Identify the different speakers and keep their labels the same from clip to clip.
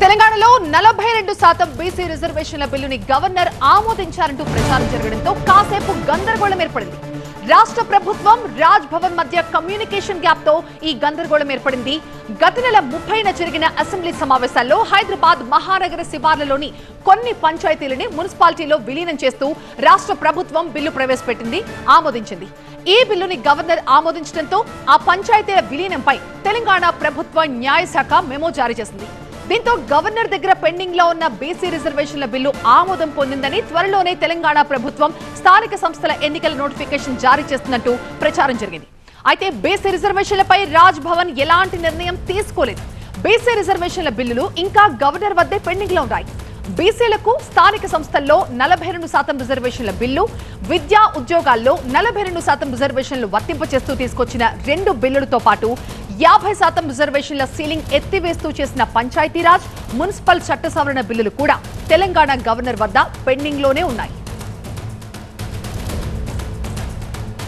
Speaker 1: తెలంగాణలో 42% బీసీ రిజర్వేషన్ల బిల్లుని గవర్నర్ ఆమోదించారంటూ ప్రచారం జరగడంతో కాసేపు గందరగోళం ఏర్పడింది. రాష్ట్ర ప్రభుత్వం రాజ్ భవన్ మధ్య కమ్యూనికేషన్ గ్యాప్ తో ఈ గందరగోళం ఏర్పడింది. గత నెల 30న జరిగిన అసెంబ్లీ సమావేశాల్లో హైదరాబాద్ మహానగర శివార్లలోని కొన్ని పంచాయతీలని మున్సిపాలిటీలో విలీనం చేస్తూ రాష్ట్ర ప్రభుత్వం బిల్లు ప్రవేశపెట్టింది, ఆమోదించింది. ఈ బిల్లుని గవర్నర్ ఆమోదించడంతో ఆ పంచాయతీల విలీనంపై తెలంగాణ ప్రభుత్వ న్యాయశాఖ మెమో జారీ చేసింది. దీంతో గవర్నర్ దగ్గర పెండింగ్ లో ఉన్న బీసీ రిజర్వేషన్ల బిల్లు ఆమోదం పొందిందని, త్వరలోనే తెలంగాణ ప్రభుత్వం స్థానిక సంస్థల ఎన్నికల నోటిఫికేషన్ జారీ చేస్తున్నట్టు ప్రచారం జరిగింది. అయితే బీసీ రిజర్వేషన్లపై రాజ్ భవన్ ఎలాంటి నిర్ణయం తీసుకోలేదు. బీసీ రిజర్వేషన్ల బిల్లులు ఇంకా గవర్నర్ వద్దే పెండింగ్ లో ఉన్నాయి. బీసీలకు స్థానిక సంస్థల్లో 42% రిజర్వేషన్ల బిల్లు, విద్యా ఉద్యోగాల్లో 42% రిజర్వేషన్లు వర్తింపచేస్తూ తీసుకొచ్చిన 2 బిల్లులతో పాటు 50% రిజర్వేషన్ల సీలింగ్ ఎత్తివేస్తూ చేసిన పంచాయతీరాజ్, మున్సిపల్ చట్ట సవరణ బిల్లులు కూడా తెలంగాణ గవర్నర్ వద్ద పెండింగ్ లోనే ఉన్నాయి.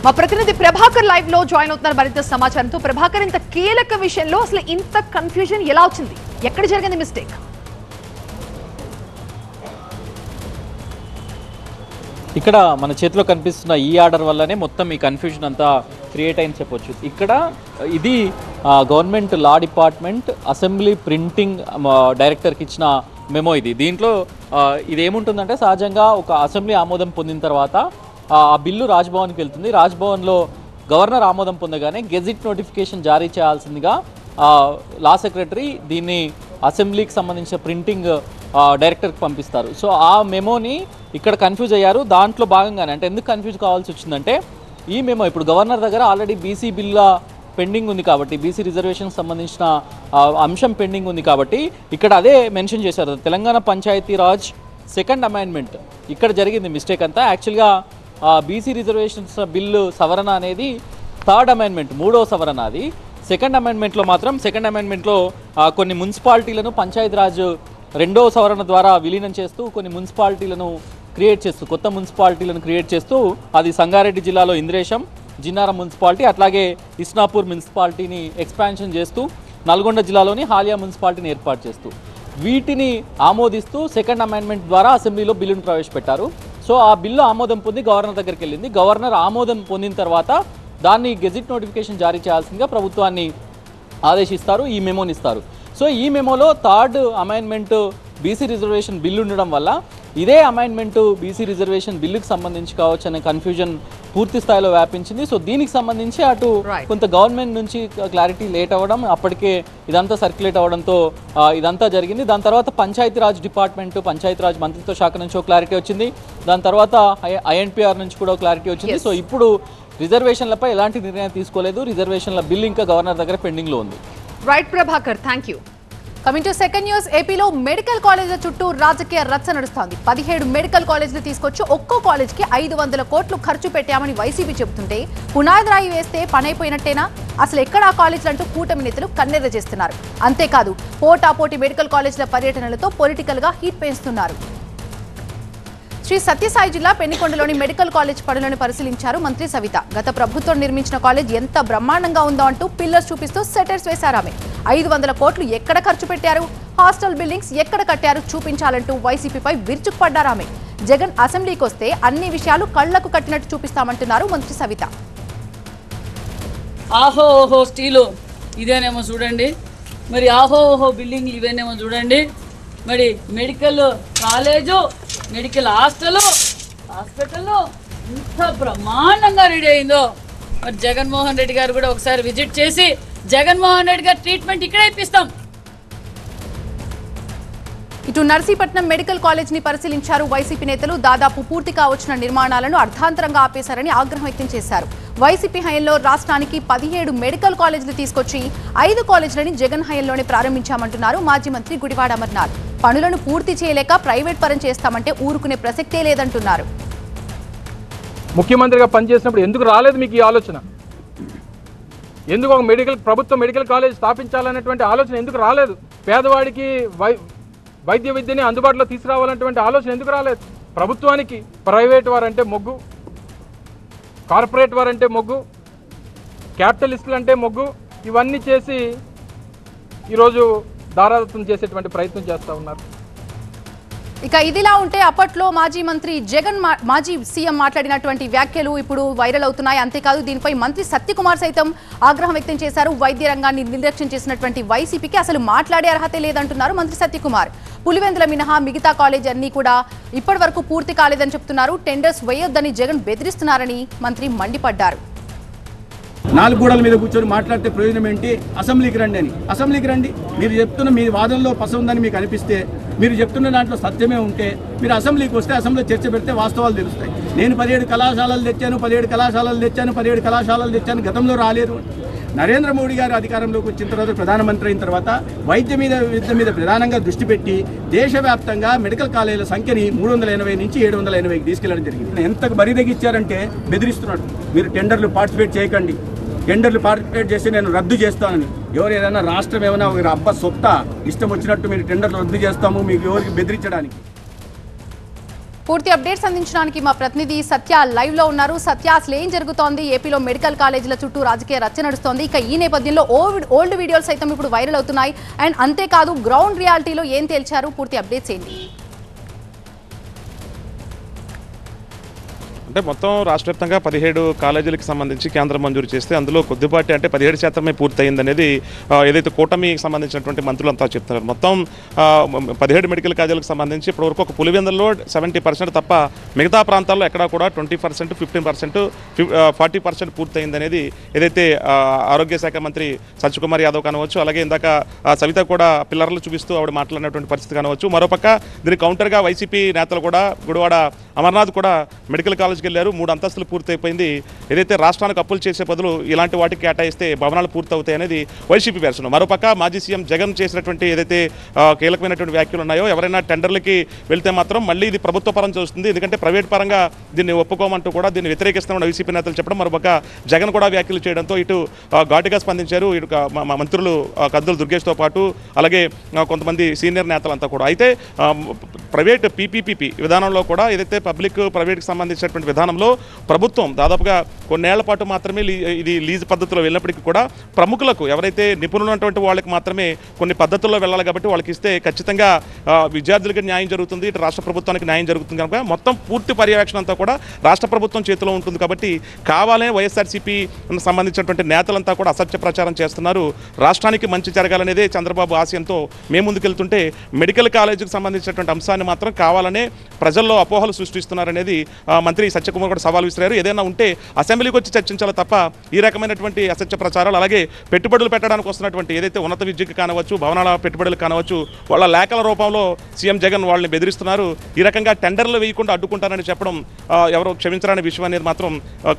Speaker 1: మా ప్రతినిధి ప్రభాకర్ లైవ్ లో జాయిన్ అవుతున్నారు మరింత సమాచారంతో. ప్రభాకర్, ఇంత కీలక విషయంలో అసలు ఇంత కన్ఫ్యూజన్ ఎలా వచ్చింది? ఎక్కడ జరిగింది మిస్టేక్?
Speaker 2: ఇక్కడ మన చేతిలో కనిపిస్తున్న ఈ ఆర్డర్ వల్లనే మొత్తం ఈ కన్ఫ్యూజన్ అంతా క్రియేట్ అయింది చెప్పొచ్చు. ఇక్కడ ఇది government law department assembly printing డైరెక్టర్కి ఇచ్చిన మెమో ఇది. దీంట్లో ఇది ఏముంటుందంటే, సహజంగా ఒక అసెంబ్లీ ఆమోదం పొందిన తర్వాత ఆ బిల్లు రాజ్భవన్కి వెళ్తుంది. రాజ్భవన్లో గవర్నర్ ఆమోదం పొందగానే గెజిట్ నోటిఫికేషన్ జారీ చేయాల్సిందిగా లా సెక్రటరీ దీన్ని అసెంబ్లీకి సంబంధించిన ప్రింటింగ్ డైరెక్టర్కి పంపిస్తారు. సో ఆ మెమోని ఇక్కడ కన్ఫ్యూజ్ అయ్యారు. దాంట్లో భాగంగానే, అంటే ఎందుకు కన్ఫ్యూజ్ కావాల్సి వచ్చిందంటే, ఈ మెమో ఇప్పుడు గవర్నర్ దగ్గర ఆల్రెడీ బీసీ బిల్ల పెండింగ్ ఉంది కాబట్టి, బీసీ రిజర్వేషన్కి సంబంధించిన అంశం పెండింగ్ ఉంది కాబట్టి ఇక్కడ అదే మెన్షన్ చేశారు. తెలంగాణ పంచాయతీరాజ్ సెకండ్ అమెండ్మెంట్ ఇక్కడ జరిగింది మిస్టేక్ అంతా. యాక్చువల్గా బీసీ రిజర్వేషన్స్ బిల్లు సవరణ అనేది థర్డ్ అమెండ్మెంట్, 3వ సవరణ. అది సెకండ్ అమెండ్మెంట్లో మాత్రం, సెకండ్ అమెండ్మెంట్లో కొన్ని మున్సిపాలిటీలను పంచాయతీరాజ్ 2వ సవరణ ద్వారా విలీనం చేస్తూ కొన్ని మున్సిపాలిటీలను క్రియేట్ చేస్తూ, కొత్త మున్సిపాలిటీలను క్రియేట్ చేస్తూ, అది సంగారెడ్డి జిల్లాలో ఇంద్రేశం, జిన్నారం మున్సిపాలిటీ, అట్లాగే ఇస్నాపూర్ మున్సిపాలిటీని ఎక్స్పాన్షన్ చేస్తూ, నల్గొండ జిల్లాలోని హాలియా మున్సిపాలిటీని ఏర్పాటు చేస్తూ, వీటిని ఆమోదిస్తూ సెకండ్ అమెండ్మెంట్ ద్వారా అసెంబ్లీలో బిల్లును ప్రవేశపెట్టారు. సో ఆ బిల్లు ఆమోదం పొంది గవర్నర్ దగ్గరికి వెళ్ళింది. గవర్నర్ ఆమోదం పొందిన తర్వాత దాన్ని గెజిట్ నోటిఫికేషన్ జారీ చేయాల్సిందిగా ప్రభుత్వాన్ని ఆదేశిస్తారు, ఈ మెమోని ఇస్తారు. సో ఈ మెమోలో third amendment BC reservation bill ఉండడం వల్ల ఇదే అమెండ్మెంట్ బీసీ రిజర్వేషన్ బిల్లుకి సంబంధించి కావచ్చు అనే కన్ఫ్యూజన్ పూర్తి స్థాయిలో వ్యాపించింది. సో దీనికి సంబంధించి అటు కొంత గవర్నమెంట్ నుంచి క్లారిటీ లేట్ అవ్వడం, అప్పటికే ఇదంతా సర్క్యులేట్ అవ్వడంతో ఇదంతా జరిగింది. దాని తర్వాత పంచాయతీరాజ్ డిపార్ట్మెంట్, పంచాయతీరాజ్ మంత్రిత్వ శాఖ నుంచి క్లారిటీ వచ్చింది. దాని తర్వాత ఐఎన్పిఆర్ నుంచి కూడా క్లారిటీ వచ్చింది. సో ఇప్పుడు రిజర్వేషన్లపై ఎలాంటి నిర్ణయం తీసుకోలేదు. రిజర్వేషన్ల బిల్లు ఇంకా గవర్నర్ దగ్గర పెండింగ్లో ఉంది.
Speaker 1: Right Prabhakar, thank you. Coming to second news. ఏపీలో మెడికల్ కాలేజీల చుట్టూ రాజకీయ రచ్చ నడుస్తోంది. 17 మెడికల్ కాలేజీలు తీసుకొచ్చి ఒక్కో కాలేజ్కి 500 కోట్లు ఖర్చు పెట్టామని వైసీపీ చెబుతుంటే, పునాది రాయి వేస్తే పనైపోయినట్టేనా? అసలు ఎక్కడ ఆ కాలేజీలు అంటూ కూటమి నేతలు కన్నెర్ర చేస్తున్నారు. అంతేకాదు, పోటాపోటీ మెడికల్ కాలేజీల పర్యటనలతో పొలిటికల్ గా హీట్ పెంచుతున్నారు. శ్రీ సత్యసాయి జిల్లా పెన్నికొండలోని మెడికల్ కాలేజ్ పనులను పరిశీలించారు మంత్రి సవిత. గత ప్రభుత్వం నిర్మించిన కాలేజ్ ఎంత బ్రహ్మాండంగా ఉందో అంటూ పిల్లర్స్ చూపిస్తూ సెటర్స్ వేశారు ఆమె. 500 కోట్లు ఎక్కడ ఖర్చు పెట్టారు, హాస్టల్ బిల్డింగ్స్ ఎక్కడ కట్టారు చూపించాలంటూ వైసీపీపై విరుచుకుపడ్డారు ఆమె. జగన్ అసెంబ్లీకి వస్తే అన్ని విషయాలు కళ్లకు కట్టినట్టు చూపిస్తామంటున్నారు మంత్రి సవిత.
Speaker 3: ఆహో ఓహో స్టీలు ఇదేనేమో చూడండి, మరి ఆహో ఓహో బిల్డింగ్ ఇవేనేమో చూడండి, మరి మెడికల్ కాలేజు, మెడికల్ హాస్టల్ ఇంత బ్రహ్మాండంగా రెడీ అయిందో. మరి జగన్మోహన్ రెడ్డి గారు కూడా ఒకసారి విజిట్ చేసి జగన్మోహన్ రెడ్డి గారు ట్రీట్మెంట్ ఇక్కడే ఇప్పిస్తాం.
Speaker 1: ఇటు నర్సీపట్నం మెడికల్ కాలేజ్ ని పరిశీలించారు వైసీపీ నేతలు. దాదాపు పూర్తిగా వచ్చిన నిర్మాణాలను అర్థాంతరంగా ఆపేశారని ఆగ్రహం వ్యక్తం చేశారు. వైసీపీ హయాంలో రాష్ట్రానికి 17 మెడికల్ కాలేజీలు తీసుకొచ్చి 5 కాలేజీలని జగన్ హయాంలోనే ప్రారంభించామంటున్నారు మాజీ మంత్రి గుడివాడ అమర్నాథ్. పనులను పూర్తి చేయలేక ప్రైవేట్ పరం చేస్తామంటే ఊరుకునే ప్రసక్తే లేదంటున్నారు.
Speaker 4: ముఖ్యమంత్రిగా పనిచేసినప్పుడు ఎందుకు రాలేదు మీకు ఈ ఆలోచన? ఎందుకు ఒక ప్రభుత్వ మెడికల్ కాలేజ్ స్థాపించాలనేటువంటి ఆలోచన ఎందుకు రాలేదు? పేదవాడికి వైద్య విద్యని అందుబాటులో తీసుకురావాలనేటువంటి ఆలోచన ఎందుకు రాలేదు? ప్రభుత్వానికి ప్రైవేట్ వారంటే మొగ్గు, కార్పొరేట్ వారంటే మొగ్గు, క్యాపిటలిస్టులు అంటే మొగ్గు, ఇవన్నీ చేసి ఈరోజు దారాదత్తం చేసేటువంటి ప్రయత్నం చేస్తూ ఉన్నారు.
Speaker 1: ఇక ఇదిలా ఉంటే అప్పట్లో మాజీ మంత్రి జగన్ మాజీ సీఎం మాట్లాడినటువంటి వ్యాఖ్యలు ఇప్పుడు వైరల్ అవుతున్నాయి. అంతేకాదు దీనిపై మంత్రి సత్యకుమార్ సైతం ఆగ్రహం వ్యక్తం చేశారు. వైద్య రంగాన్ని నిర్లక్ష్యం చేసినటువంటి వైసీపీకి అసలు మాట్లాడే అర్హతే లేదంటున్నారు మంత్రి సత్యకుమార్. పులివెందుల మినహా మిగతా కాలేజ్ అన్ని కూడా ఇప్పటి వరకు పూర్తి కాలేదని చెప్తున్నారు. టెండర్స్ వేయొద్దని జగన్ బెదిరిస్తున్నారని మంత్రి మండిపడ్డారు.
Speaker 5: 4 గోడల మీద కూర్చొని మాట్లాడితే ప్రయోజనం ఏంటి? అసెంబ్లీకి రండి అని. అసెంబ్లీకి రండి. మీరు చెప్తున్న మీ వాదనలో పస ఉందని మీకు అనిపిస్తే, మీరు చెప్తున్న దాంట్లో సత్యమే ఉంటే మీరు అసెంబ్లీకి వస్తే అసెంబ్లీలో చర్చ పెడితే వాస్తవాలు తెలుస్తాయి. నేను 17 కళాశాలలు తెచ్చాను గతంలో రాలేదు. నరేంద్ర మోడీ గారు అధికారంలోకి వచ్చిన తర్వాత, ప్రధానమంత్రి అయిన తర్వాత విద్య మీద ప్రధానంగా దృష్టి పెట్టి దేశవ్యాప్తంగా మెడికల్ కాలేజీల సంఖ్యని 380 నుంచి 780కి తీసుకెళ్లడం జరిగింది. ఎంత బరి తగ్గించారంటే బెదిరిస్తున్నాడు. మీరు టెండర్లు పార్టిసిపేట్ చేయకండి, టెండర్లు పార్టిసిపేట్ చేసి నేను రద్దు చేస్తానని. ఎవరు ఏదైనా రాష్ట్రం ఏమైనా ఒక అబ్బ సొత్త ఇష్టం వచ్చినట్టు మీరు టెండర్లు రద్దు చేస్తాము మీకు ఎవరికి బెదిరించడానికి.
Speaker 1: పూర్తి అప్డేట్స్ అందించడానికి మా ప్రతినిధి సత్య లైవ్ లో ఉన్నారు. సత్య, అసలు ఏం జరుగుతోంది? ఏపీలో మెడికల్ కాలేజీల చుట్టూ రాజకీయ రచ్చ నడుస్తోంది. ఇక ఈ నేపథ్యంలో ఓల్డ్ వీడియోలు సైతం ఇప్పుడు వైరల్ అవుతున్నాయి. అండ్ అంతేకాదు గ్రౌండ్ రియాలిటీలో ఏం తేల్చారు? పూర్తి అప్డేట్స్ ఏంటి?
Speaker 6: అంటే మొత్తం రాష్ట్ర వ్యాప్తంగా 17 కాలేజీలకు సంబంధించి కేంద్రం మంజూరు చేస్తే అందులో కొద్దిపాటి అంటే 17% పూర్తయింది అనేది ఏదైతే కూటమికి సంబంధించినటువంటి మంత్రులంతా చెప్తున్నారు. మొత్తం 17 మెడికల్ కాలేజీలకు సంబంధించి ఇప్పటివరకు ఒక పులివెందుల్లో 70% తప్ప మిగతా ప్రాంతాల్లో ఎక్కడా కూడా 20%, 15%, 40% పూర్తయింది అనేది ఏదైతే ఆరోగ్య శాఖ మంత్రి సత్యకుమార్ యాదవ్ కానవచ్చు, అలాగే ఇందాక సవిత కూడా పిల్లర్లు చూపిస్తూ ఆవిడ మాట్లాడినటువంటి పరిస్థితి కానవచ్చు. మరోపక్క దీనికి కౌంటర్గా వైసీపీ నేతలు కూడా గుడివాడ అమర్నాథ్ కూడా మెడికల్ కాలేజ్కి వెళ్ళారు. 3 అంతస్తులు పూర్తయిపోయింది. ఏదైతే రాష్ట్రానికి అప్పులు చేసే బదులు ఇలాంటి వాటికి కేటాయిస్తే భవనాలు పూర్తవుతాయి అనేది వైసీపీ వెర్షన్. మరోపక్క మాజీ సీఎం జగన్ చేసినటువంటి ఏదైతే కీలకమైనటువంటి వ్యాఖ్యలు ఉన్నాయో, ఎవరైనా టెండర్లకి వెళ్తే మాత్రం మళ్ళీ ఇది ప్రభుత్వ పరం చూస్తుంది, ఎందుకంటే ప్రైవేట్ పరంగా దీన్ని ఒప్పుకోమంటూ కూడా దీన్ని వ్యతిరేకిస్తామని వైసీపీ నేతలు చెప్పడం, మరోపక్క జగన్ కూడా వ్యాఖ్యలు చేయడంతో ఇటు ఘాటుగా స్పందించారు ఇటు మంత్రులు కద్దుల దుర్గేష్తో పాటు అలాగే కొంతమంది సీనియర్ నేతలంతా కూడా. అయితే ప్రైవేట్ పీపీపీ విధానంలో కూడా ఏదైతే పబ్లిక్ ప్రైవేట్కి సంబంధించినటువంటి విధానంలో ప్రభుత్వం దాదాపుగా కొన్నేళ్ల పాటు మాత్రమే ఇది లీజ్ పద్ధతిలో వెళ్ళినప్పటికీ కూడా ప్రముఖులకు ఎవరైతే నిపుణులైనటువంటి వాళ్ళకి మాత్రమే కొన్ని పద్ధతుల్లో వెళ్ళాలి కాబట్టి వాళ్ళకి ఇస్తే ఖచ్చితంగా విద్యార్థులకి న్యాయం జరుగుతుంది, ఇటు రాష్ట్ర ప్రభుత్వానికి న్యాయం జరుగుతుంది కనుక మొత్తం పూర్తి పర్యవేక్షణ అంతా కూడా రాష్ట్ర ప్రభుత్వం చేతిలో ఉంటుంది. కాబట్టి కావాలనే వైఎస్ఆర్సీపీ సంబంధించినటువంటి నేతలంతా కూడా అసత్య ప్రచారం చేస్తున్నారు. రాష్ట్రానికి మంచి జరగాలనేదే చంద్రబాబు ఆశయంతో మేము ముందుకెళ్తుంటే మెడికల్ కాలేజీకి సంబంధించినటువంటి అంశాన్ని మాత్రం కావాలనే ప్రజల్లో అపోహలు సృష్టిస్తున్నారనేది మంత్రి సత్యకుమార్ కూడా సవాల్ విసిరారు. ఏదైనా ఉంటే అసెంబ్లీకి వచ్చి చర్చించాలి తప్ప ఈ రకమైనటువంటి అసత్య ప్రచారాలు, అలాగే పెట్టుబడులు పెట్టడానికి వస్తున్నటువంటి ఏదైతే ఉన్నత విద్యకు కానవచ్చు, భవనాల పెట్టుబడులు కానవచ్చు, వాళ్ళ లేఖల రూపంలో సీఎం జగన్ వాళ్ళని బెదిరిస్తున్నారు. ఈ రకంగా టెండర్లు వేయకుండా అడ్డుకుంటారని చెప్పడం ఎవరో క్షమించరాని విషయం అనేది మాత్రం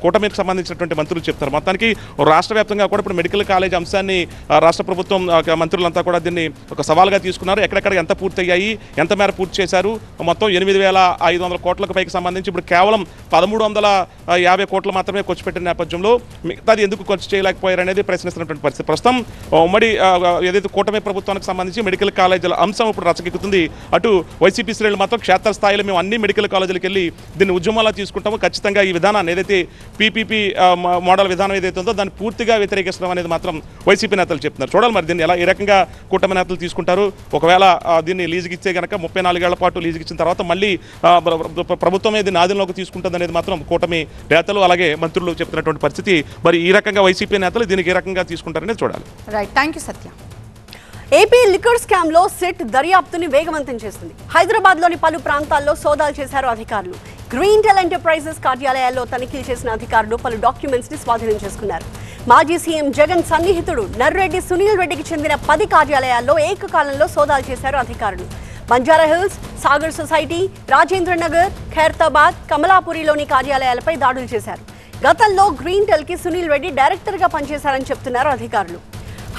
Speaker 6: కూటమికి సంబంధించినటువంటి మంత్రులు చెప్తారు. మొత్తానికి రాష్ట్ర వ్యాప్తంగా కూడా ఇప్పుడు మెడికల్ కాలేజ్ అంశాన్ని రాష్ట్ర ప్రభుత్వం మంత్రులంతా కూడా దీన్ని ఒక సవాల్గా తీసుకున్నారు. ఎక్కడెక్కడ ఎంత పూర్తయ్యాయి, ఎంత మేర పూర్తి చేశారు, మొత్తం 8,500 కోట్లకు పైకి సంబంధించి ఇప్పుడు కేవలం 1,350 కోట్లు మాత్రమే ఖర్చు పెట్టిన నేపథ్యంలో మిగతాది ఎందుకు ఖర్చు చేయలేకపోయారనేది ప్రశ్నిస్తున్నటువంటి పరిస్థితి. ప్రస్తుతం ఉమ్మడి ఏదైతే కూటమి ప్రభుత్వానికి సంబంధించి మెడికల్ కాలేజీల అంశం ఇప్పుడు రచకెక్కుతుంది. అటు వైసీపీ శ్రేణులు మాత్రం క్షేత్రస్థాయిలో మేము అన్ని మెడికల్ కాలేజీలకు వెళ్ళి దీన్ని ఉద్యమాలా తీసుకుంటాము, ఖచ్చితంగా ఈ విధానాన్ని ఏదైతే పీపీపీ మోడల్ విధానం ఏదైతే ఉందో దాన్ని పూర్తిగా వ్యతిరేకిస్తాం అనేది మాత్రం వైసీపీ నేతలు చెప్తున్నారు. చూడాలి మరి దీన్ని ఎలా ఏ రకంగా కూటమి నేతలు తీసుకుంటారు. ఒకవేళ దీన్ని లీజుకి ఇచ్చే కనుక 34 ఏళ్ల పాటు లీజుకి ఇచ్చిన తర్వాత మళ్ళీ ప్రభుత్వం దీన్ని ఆధీనంలోకి తీసుకుంటుంది అనేది మాత్రం కూటమి నేతలు అలాగే మంత్రులు చెప్తున్నటువంటి పరిస్థితి. మరి ఈ రకంగా వైసీపీ నేతలు దీనికి ఏ రకంగా తీసుకుంటారనేది చూడాలి.
Speaker 1: Right, thank you Satya.
Speaker 7: AP liquor scam లో సిట్ దర్యాప్తుని వేగవంతం చేస్తుంది. హైదరాబాద్ లోని పలు ప్రాంతాల్లో సోదాలు చేశారు అధికారులు. గ్రీన్టెల్ ఎంటర్ప్రైజెస్ కార్యాలయాల్లో తనిఖీలు చేసిన అధికారులు పలు డాక్యుమెంట్స్ ని స్వాధీనం చేసుకున్నారు. మాజీ సీఎం జగన్ సన్నిహితుడు నర్రెడ్డి సునీల్ రెడ్డికి చెందిన 10 కార్యాలయాల్లో ఏకకాలంలో సోదాలు చేశారు అధికారులు. బంజారా హిల్స్, సాగర్ సొసైటీ, రాజేంద్ర నగర్, ఖైరతాబాద్, కమలాపురిలోని కార్యాలయాలపై దాడులు చేశారు. గతంలో గ్రీన్టెల్ కి సునీల్ రెడ్డి డైరెక్టర్ గా పనిచేశారని చెప్తున్నారు అధికారులు.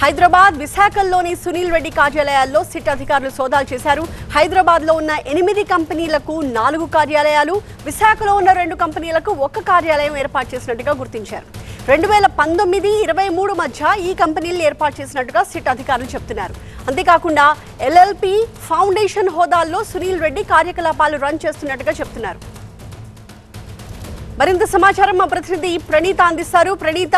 Speaker 7: హైదరాబాద్, విశాఖల్లోని సునీల్ రెడ్డి కార్యాలయాల్లో సిట్ అధికారులు సోదాలు చేశారు. హైదరాబాద్ లో ఉన్న 8 కంపెనీలకు 4 కార్యాలయాలు, విశాఖలో ఉన్న 2 కంపెనీలకు 1 కార్యాలయం ఏర్పాటు చేసినట్టుగా గుర్తించారు. 2019-23 మధ్య ఈ కంపెనీలను ఏర్పాటు చేసినట్టుగా సిట్ అధికారులు చెప్తున్నారు. అంతేకాకుండా LLP, ఫౌండేషన్ హోదాల్లో సునీల్ రెడ్డి కార్యకలాపాలు రన్ చేస్తున్నట్టుగా చెప్తున్నారు. మరింత సమాచారం మా ప్రతినిధి ప్రణీత అందిస్తారు. ప్రణీత,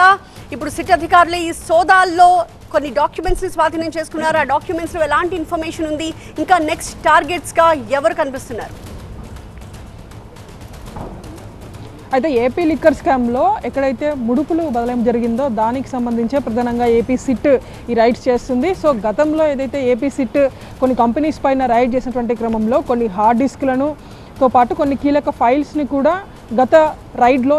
Speaker 7: ఇప్పుడు సిట్ అధికారులు ఈ సోదాల్లో కొన్ని డాక్యుమెంట్స్ని స్వాధీనం చేసుకున్నారు. ఆ డాక్యుమెంట్స్లో ఎలాంటి ఇన్ఫర్మేషన్ ఉంది, ఇంకా నెక్స్ట్ టార్గెట్స్గా ఎవరు కనిపిస్తున్నారు?
Speaker 8: అయితే ఏపీ లిక్కర్ స్కామ్లో ఎక్కడైతే ముడుపులు బదలాయింపు జరిగిందో దానికి సంబంధించే ప్రధానంగా ఏపీ సిట్ ఈ రైడ్స్ చేస్తుంది. సో గతంలో ఏదైతే ఏపీ సిట్ కొన్ని కంపెనీస్ పైన రైడ్ చేసినటువంటి క్రమంలో కొన్ని హార్డ్ డిస్క్లను తో పాటు కొన్ని కీలక ఫైల్స్ని కూడా గత రైడ్లో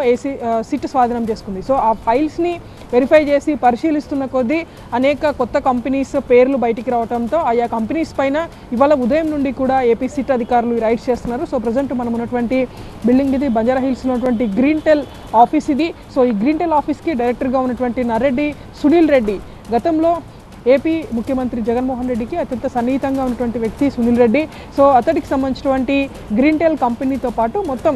Speaker 8: సిట్ స్వాధీనం చేసుకుంది. సో ఆ ఫైల్స్ని వెరిఫై చేసి పరిశీలిస్తున్న కొద్దీ అనేక కొత్త కంపెనీస్ పేర్లు బయటికి రావడంతో ఆయా కంపెనీస్ పైన ఇవాళ ఉదయం నుండి కూడా ఏపీ సిట్ అధికారులు రైడ్స్ చేస్తున్నారు. సో ప్రజెంట్ మనం ఉన్నటువంటి బిల్డింగ్ ఇది బంజారా హిల్స్లో ఉన్నటువంటి గ్రీన్ టెల్ ఆఫీస్ ఇది. సో ఈ గ్రీన్ టెల్ ఆఫీస్కి డైరెక్టర్గా ఉన్నటువంటి నరెడ్డి సునీల్ రెడ్డి గతంలో ఏపీ ముఖ్యమంత్రి జగన్మోహన్ రెడ్డికి అత్యంత సన్నిహితంగా ఉన్నటువంటి వ్యక్తి సునీల్ రెడ్డి. సో అతడికి సంబంధించినటువంటి గ్రీన్ టెల్ కంపెనీతో పాటు మొత్తం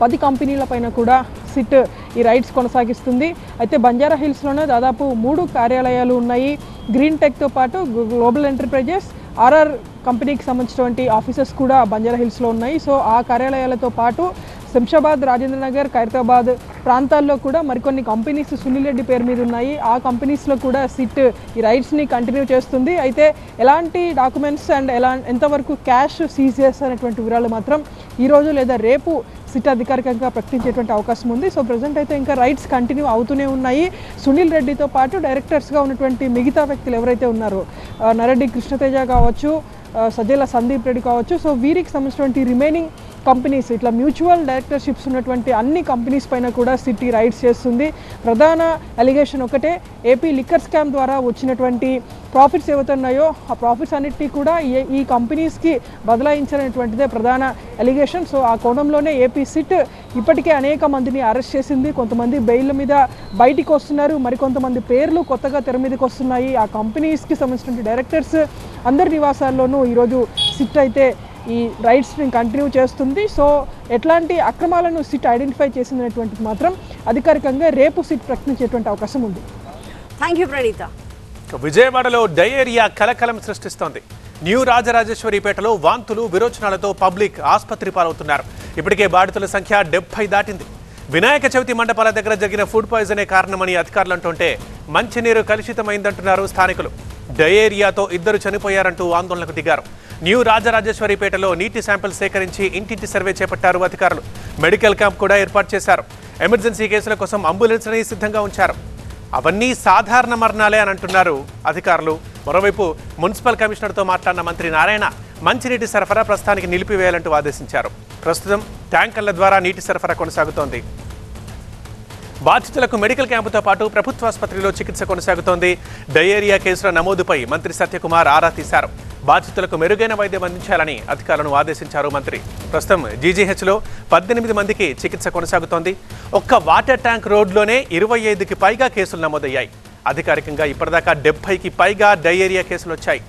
Speaker 8: 10 కంపెనీల పైన కూడా సిట్ ఈ రైడ్స్ కొనసాగిస్తుంది. అయితే బంజారా హిల్స్లోనే దాదాపు 3 కార్యాలయాలు ఉన్నాయి. గ్రీన్ టెక్తో పాటు గ్లోబల్ ఎంటర్ప్రైజెస్, ఆర్ఆర్ కంపెనీకి సంబంధించినటువంటి ఆఫీసెస్ కూడా బంజారా హిల్స్లో ఉన్నాయి. సో ఆ కార్యాలయాలతో పాటు శంషాబాద్, రాజేంద్రనగర్, ఖైరతాబాద్ ప్రాంతాల్లో కూడా మరికొన్ని కంపెనీస్ సునీల్ రెడ్డి పేరు మీద ఉన్నాయి. ఆ కంపెనీస్లో కూడా సిట్ ఈ రైడ్స్ని కంటిన్యూ చేస్తుంది. అయితే ఎలాంటి డాక్యుమెంట్స్ అండ్ ఎంతవరకు క్యాష్ సీజ్ చేస్తారనేటువంటి వివరాలు మాత్రం ఈరోజు లేదా రేపు సిట్ అధికారికంగా ప్రకటించేటువంటి అవకాశం ఉంది. సో ప్రజెంట్ అయితే ఇంకా రైడ్స్ కంటిన్యూ అవుతూనే ఉన్నాయి. సునీల్ రెడ్డితో పాటు డైరెక్టర్స్గా ఉన్నటువంటి మిగతా వ్యక్తులు ఎవరైతే ఉన్నారో నరెడ్డి కృష్ణతేజ కావచ్చు, సజ్జల సందీప్ రెడ్డి కావచ్చు, సో వీరికి సంబంధించినటువంటి రిమైనింగ్ కంపెనీస్ ఇట్లా మ్యూచువల్ డైరెక్టర్షిప్స్ ఉన్నటువంటి అన్ని కంపెనీస్ పైన కూడా సిటీ రైడ్స్ చేస్తుంది. ప్రధాన అలిగేషన్ ఒకటే, ఏపీ లిక్కర్ స్కామ్ ద్వారా వచ్చినటువంటి ప్రాఫిట్స్ ఏవైతే ఉన్నాయో ఆ ప్రాఫిట్స్ అన్నిటినీ కూడా ఈ కంపెనీస్కి బదలాయించాలనేటువంటిదే ప్రధాన అలిగేషన్. సో ఆ కోణంలోనే ఏపీ సిట్ ఇప్పటికే అనేక మందిని అరెస్ట్ చేసింది. కొంతమంది బెయిల్ మీద బయటికి వస్తున్నారు, మరికొంతమంది పేర్లు కొత్తగా తెర మీదకి వస్తున్నాయి. ఆ కంపెనీస్కి సంబంధించిన డైరెక్టర్స్ అందరి నివాసాల్లోనూ ఈరోజు సిట్ అయితే ఈ రైడ్స్ని కంటిన్యూ చేస్తుంది. సో ఎట్లాంటి అక్రమాలను సిట్ ఐడెంటిఫై చేసిందనేటువంటిది మాత్రం అధికారికంగా రేపు సిట్ ప్రకటించేటువంటి అవకాశం ఉంది.
Speaker 7: Thank you Praneetha.
Speaker 9: విజయవాడలో డయేరియా కలకలం సృష్టిస్తోంది. న్యూ రాజరాజేశ్వరిపేటలో వాంతులు, విరోచనాలతో పబ్లిక్ ఆసుపత్రి పాలవుతున్నారు. ఇప్పటికే బాధితుల సంఖ్య 70 దాటింది. వినాయక చవితి మండపాల దగ్గర జరిగిన ఫుడ్ పాయిజనే కారణమని అధికారులు అంటుంటే మంచినీరు కలుషితమైందంటున్నారు స్థానికులు. డయేరియాతో 2 చనిపోయారంటూ ఆందోళనకు దిగారు. న్యూ రాజరాజేశ్వరిపేటలో నీటి శాంపిల్ సేకరించి ఇంటింటి సర్వే చేపట్టారు అధికారులు. మెడికల్ క్యాంప్ కూడా ఏర్పాటు చేశారు. ఎమర్జెన్సీ కేసుల కోసం అంబులెన్స్ని సిద్ధంగా ఉంచారు. అవన్నీ సాధారణ మరణాలే అని అంటున్నారు అధికారులు. మరోవైపు మున్సిపల్ కమిషనర్తో మాట్లాడిన మంత్రి నారాయణ మంచినీటి సరఫరా ప్రస్తుతానికి నిలిపివేయాలంటూ ఆదేశించారు. ప్రస్తుతం ట్యాంకర్ల ద్వారా నీటి సరఫరా కొనసాగుతోంది. బాధితులకు మెడికల్ క్యాంపుతో పాటు ప్రభుత్వాసుపత్రిలో చికిత్స కొనసాగుతోంది. డయేరియా కేసుల నమోదుపై మంత్రి సత్యకుమార్ ఆరా తీశారు. బాధితులకు మెరుగైన వైద్యం అందించాలని అధికారులను ఆదేశించారు మంత్రి. ప్రస్తుతం జీజీహెచ్లో 18 మందికి చికిత్స కొనసాగుతోంది. ఒక్క వాటర్ ట్యాంక్ రోడ్లోనే 25కి పైగా కేసులు నమోదయ్యాయి. అధికారికంగా ఇప్పటిదాకా 70కి పైగా డయేరియా కేసులు వచ్చాయి.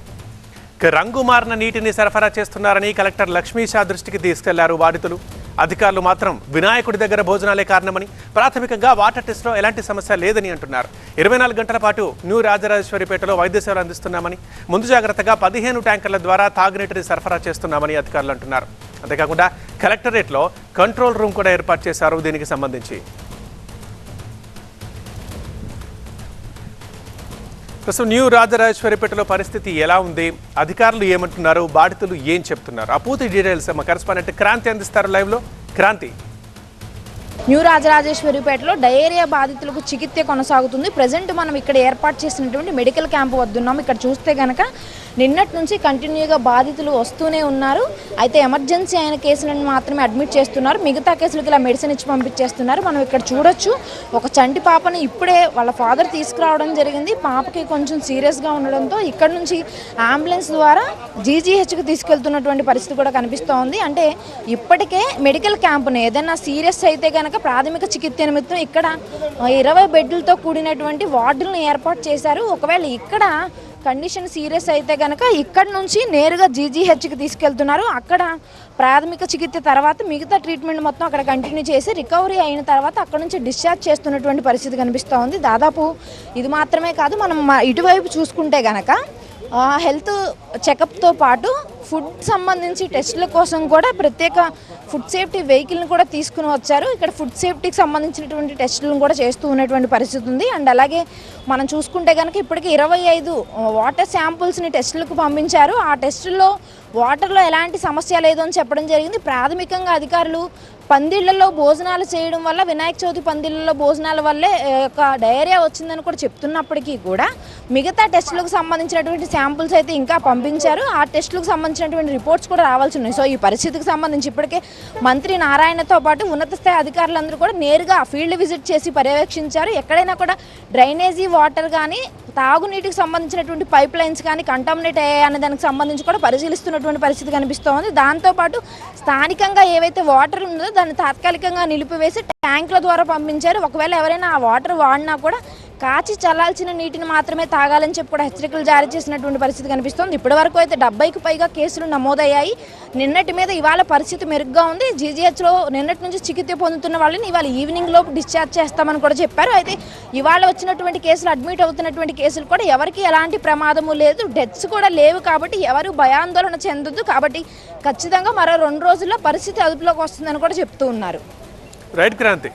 Speaker 9: రంగు మారిన నీటిని సరఫరా చేస్తున్నారని కలెక్టర్ లక్ష్మీషా దృష్టికి తీసుకెళ్లారు బాధితులు. అధికారులు మాత్రం వినాయకుడి దగ్గర భోజనాలే కారణమని, ప్రాథమికంగా వాటర్ టెస్ట్లో ఎలాంటి సమస్య లేదని అంటున్నారు. 24 గంటల పాటు న్యూ రాజరాజేశ్వరిపేటలో వైద్య సేవలు అందిస్తున్నామని, ముందు జాగ్రత్తగా 15 ట్యాంకర్ల ద్వారా తాగునీటిని సరఫరా చేస్తున్నామని అధికారులు అంటున్నారు. అంతేకాకుండా కలెక్టరేట్లో కంట్రోల్ రూమ్ కూడా ఏర్పాటు చేశారు. దీనికి సంబంధించి ప్రస్తుతం న్యూ రాజరాజేశ్వరిపేటలో పరిస్థితి ఎలా ఉంది, అధికారులు ఏమంటున్నారు, బాధితులు ఏం చెప్తున్నారు, ఆ పూర్తి డీటెయిల్స్ మా కరెస్పాండెంట్ క్రాంతి అందిస్తారు లైవ్లో. క్రాంతి.
Speaker 10: న్యూ రాజరాజేశ్వరిపేటలో డయేరియా బాధితులకు చికిత్స కొనసాగుతుంది. ప్రజెంట్ మనం ఇక్కడ ఏర్పాటు చేసినటువంటి మెడికల్ క్యాంపు వద్దున్నాం. ఇక్కడ చూస్తే కనుక నిన్నటి నుంచి కంటిన్యూగా బాధితులు వస్తూనే ఉన్నారు. అయితే ఎమర్జెన్సీ అయిన కేసులను మాత్రమే అడ్మిట్ చేస్తున్నారు. మిగతా కేసులకి ఇలా మెడిసిన్ ఇచ్చి పంపించేస్తున్నారు. మనం ఇక్కడ చూడొచ్చు, ఒక చంటి పాపను ఇప్పుడే వాళ్ళ ఫాదర్ తీసుకురావడం జరిగింది. పాపకి కొంచెం సీరియస్గా ఉండడంతో ఇక్కడ నుంచి అంబులెన్స్ ద్వారా జీజీహెచ్కి తీసుకెళ్తున్నటువంటి పరిస్థితి కూడా కనిపిస్తోంది. అంటే ఇప్పటికే మెడికల్ క్యాంపును ఏదైనా సీరియస్ అయితే కనుక ప్రాథమిక చికిత్స నిమిత్తం ఇక్కడ 20 బెడ్లతో కూడినటువంటి వార్డులను ఏర్పాటు చేశారు. ఒకవేళ ఇక్కడ కండిషన్ సీరియస్ అయితే కనుక ఇక్కడ నుంచి నేరుగా జీజీహెచ్కి తీసుకెళ్తున్నారు. అక్కడ ప్రాథమిక చికిత్స తర్వాత మిగతా ట్రీట్మెంట్ మొత్తం అక్కడ కంటిన్యూ చేసి రికవరీ అయిన తర్వాత అక్కడ నుంచి డిశ్చార్జ్ చేస్తున్నటువంటి పరిస్థితి కనిపిస్తూ ఉంది. దాదాపు ఇది మాత్రమే కాదు, మనం ఇటువైపు చూసుకుంటే కనుక హెల్త్ చెకప్తో పాటు ఫుడ్ సంబంధించి టెస్టుల కోసం కూడా ప్రత్యేక ఫుడ్ సేఫ్టీ వెహికల్ని కూడా తీసుకుని వచ్చారు. ఇక్కడ ఫుడ్ సేఫ్టీకి సంబంధించినటువంటి టెస్టులను కూడా చేస్తూ ఉన్నటువంటి పరిస్థితి ఉంది. అండ్ అలాగే మనం చూసుకుంటే కనుక ఇప్పటికీ 25 వాటర్ శాంపుల్స్ని టెస్టులకు పంపించారు. ఆ టెస్టుల్లో వాటర్లో ఎలాంటి సమస్య లేదు అని చెప్పడం జరిగింది. ప్రాథమికంగా అధికారులు పందిళ్లలో భోజనాలు చేయడం వల్ల, వినాయక చవితి పందిళ్లలో భోజనాల వల్లే డయేరియా వచ్చిందని కూడా చెప్తున్నప్పటికీ కూడా మిగతా టెస్టులకు సంబంధించినటువంటి శాంపుల్స్ అయితే ఇంకా పంపించారు. ఆ టెస్టులకు సంబంధించినటువంటి రిపోర్ట్స్ కూడా రావాల్సి ఉన్నాయి. సో ఈ పరిస్థితికి సంబంధించి ఇప్పటికే మంత్రి నారాయణతో పాటు ఉన్నత స్థాయి అధికారులందరూ కూడా నేరుగా ఫీల్డ్ విజిట్ చేసి పర్యవేక్షించారు. ఎక్కడైనా కూడా డ్రైనేజీ వాటర్ కానీ, తాగునీటికి సంబంధించినటువంటి పైప్ లైన్స్ కానీ కంటామినేట్ అయ్యాయనే దానికి సంబంధించి కూడా పరిశీలిస్తున్నటువంటి పరిస్థితి కనిపిస్తోంది. దాంతోపాటు స్థానికంగా ఏవైతే వాటర్ ఉందో దాన్ని తాత్కాలికంగా నిలిపివేసి ట్యాంకుల ద్వారా పంపించారు. ఒకవేళ ఎవరైనా ఆ వాటర్ వాడినా కూడా కాచి చల్లాల్సిన నీటిని మాత్రమే తాగాలని చెప్పి కూడా హెచ్చరికలు జారీ చేసినటువంటి పరిస్థితి కనిపిస్తోంది. ఇప్పటివరకు అయితే 70కి పైగా కేసులు నమోదయ్యాయి. నిన్నటి మీద ఇవాళ పరిస్థితి మెరుగ్గా ఉంది. జీజీహెచ్లో నిన్నటి నుంచి చికిత్స పొందుతున్న వాళ్ళని ఇవాళ ఈవినింగ్ లోపు డిశ్చార్జ్ చేస్తామని కూడా చెప్పారు. అయితే ఇవాళ వచ్చినటువంటి కేసులు, అడ్మిట్ అవుతున్నటువంటి కేసులు కూడా ఎవరికి ఎలాంటి ప్రమాదము లేదు, డెత్స్ కూడా లేవు. కాబట్టి ఎవరు భయాందోళన చెందొద్దు. కాబట్టి ఖచ్చితంగా మరో 2 రోజుల్లో పరిస్థితి అదుపులోకి వస్తుందని కూడా చెప్తూ ఉన్నారు.
Speaker 9: రైట్ క్రాంతి.